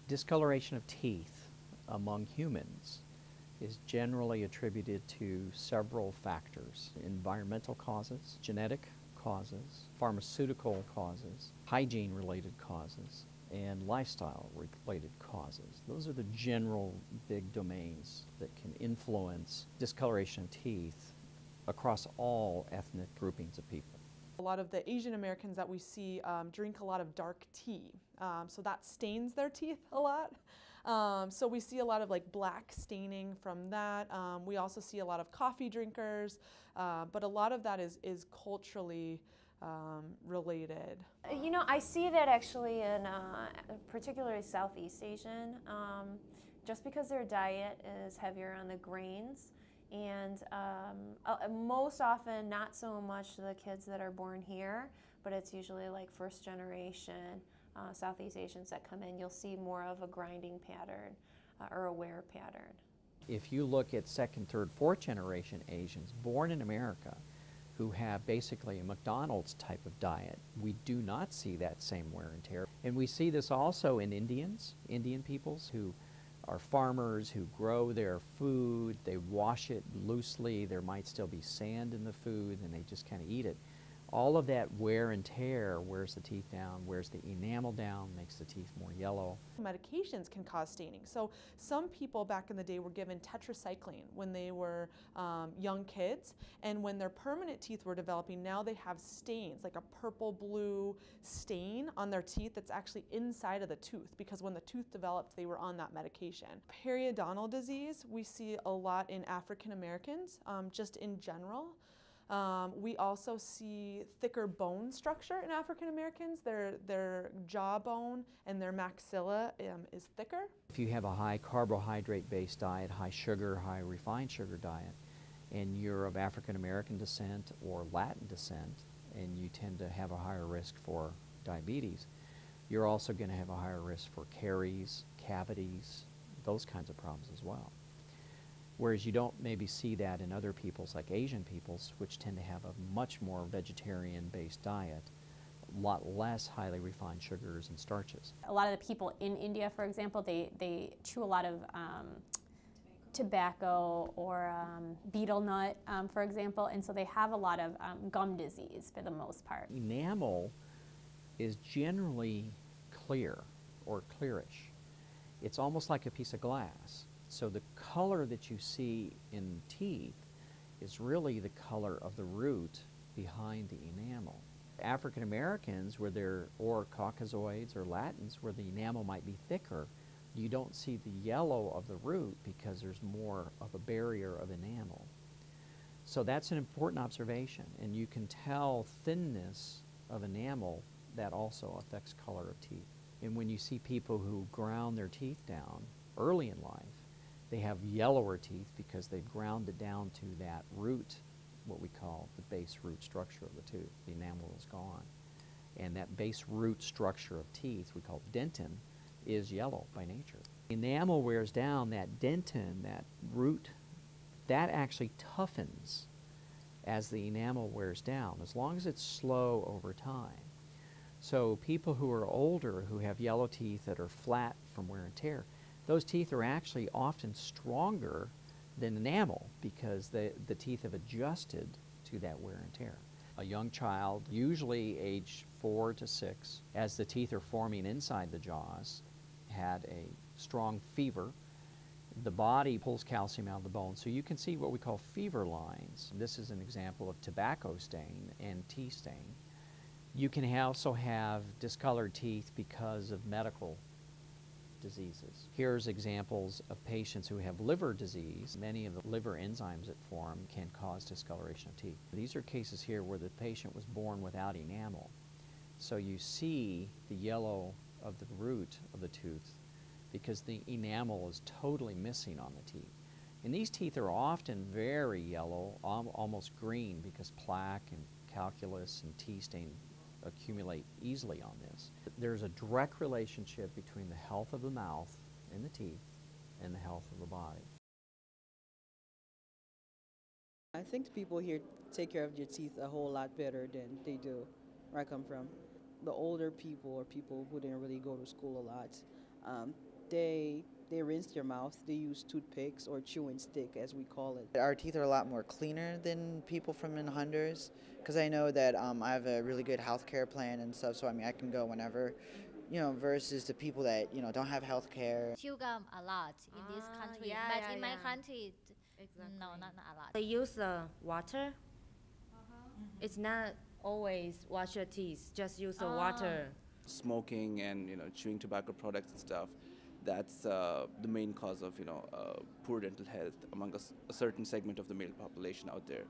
Discoloration of teeth among humans is generally attributed to several factors: environmental causes, genetic causes, pharmaceutical causes, hygiene-related causes, and lifestyle-related causes. Those are the general big domains that can influence discoloration of teeth across all ethnic groupings of people. A lot of the Asian Americans that we see drink a lot of dark tea, so that stains their teeth a lot. So we see a lot of like black staining from that. We also see a lot of coffee drinkers, but a lot of that is culturally related. You know, I see that actually in particularly Southeast Asian, just because their diet is heavier on the grains. And most often, not so much the kids that are born here, but it's usually like first generation Southeast Asians that come in. You'll see more of a grinding pattern or a wear pattern. If you look at second, third, fourth generation Asians born in America who have basically a McDonald's type of diet, we do not see that same wear and tear. And we see this also in Indian peoples who are farmers who grow their food, they wash it loosely, there might still be sand in the food, and they just kind of eat it. All of that wear and tear wears the teeth down, wears the enamel down, makes the teeth more yellow. Medications can cause staining. So some people back in the day were given tetracycline when they were young kids, and when their permanent teeth were developing, now they have stains, like a purple-blue stain on their teeth that's actually inside of the tooth, because when the tooth developed, they were on that medication. Periodontal disease, we see a lot in African Americans, just in general. We also see thicker bone structure in African Americans. Their jawbone and their maxilla is thicker. If you have a high carbohydrate-based diet, high sugar, high refined sugar diet, and you're of African American descent or Latin descent, and you tend to have a higher risk for diabetes, you're also going to have a higher risk for caries, cavities, those kinds of problems as well. Whereas you don't maybe see that in other peoples like Asian peoples, which tend to have a much more vegetarian-based diet, a lot less highly refined sugars and starches. A lot of the people in India, for example, they chew a lot of tobacco or betel nut, for example, and so they have a lot of gum disease for the most part. Enamel is generally clear or clearish. It's almost like a piece of glass. So the color that you see in teeth is really the color of the root behind the enamel. African Americans, or Caucasoids or Latins, where the enamel might be thicker, you don't see the yellow of the root because there's more of a barrier of enamel. So that's an important observation, and you can tell thinness of enamel that also affects color of teeth. And when you see people who ground their teeth down early in life, they have yellower teeth because they've ground it down to that root, what we call the base root structure of the tooth. The enamel is gone. And that base root structure of teeth, we call dentin, is yellow by nature. Enamel wears down, that dentin, that root, that actually toughens as the enamel wears down, as long as it's slow over time. So people who are older, who have yellow teeth that are flat from wear and tear, those teeth are actually often stronger than enamel because the teeth have adjusted to that wear and tear. A young child, usually age 4 to 6, as the teeth are forming inside the jaws, had a strong fever. The body pulls calcium out of the bone, so you can see what we call fever lines. This is an example of tobacco stain and tea stain. You can also have discolored teeth because of medical diseases. Here's examples of patients who have liver disease. Many of the liver enzymes that form can cause discoloration of teeth. These are cases here where the patient was born without enamel. So you see the yellow of the root of the tooth because the enamel is totally missing on the teeth. And these teeth are often very yellow, almost green, because plaque and calculus and tea stain accumulate easily on this. There's a direct relationship between the health of the mouth and the teeth and the health of the body. I think people here take care of their teeth a whole lot better than they do where I come from. The older people or people who didn't really go to school a lot, They rinse their mouth. They use toothpicks or chewing stick, as we call it. Our teeth are a lot more cleaner than people from in Honduras because I know that I have a really good health care plan and stuff, so I mean I can go whenever, versus the people that don't have health care. Chew gum a lot in this country, but in my country, no, not a lot. They use water. It's not always wash your teeth, just use the water. Smoking and chewing tobacco products and stuff, that's the main cause of poor dental health among a certain segment of the male population out there.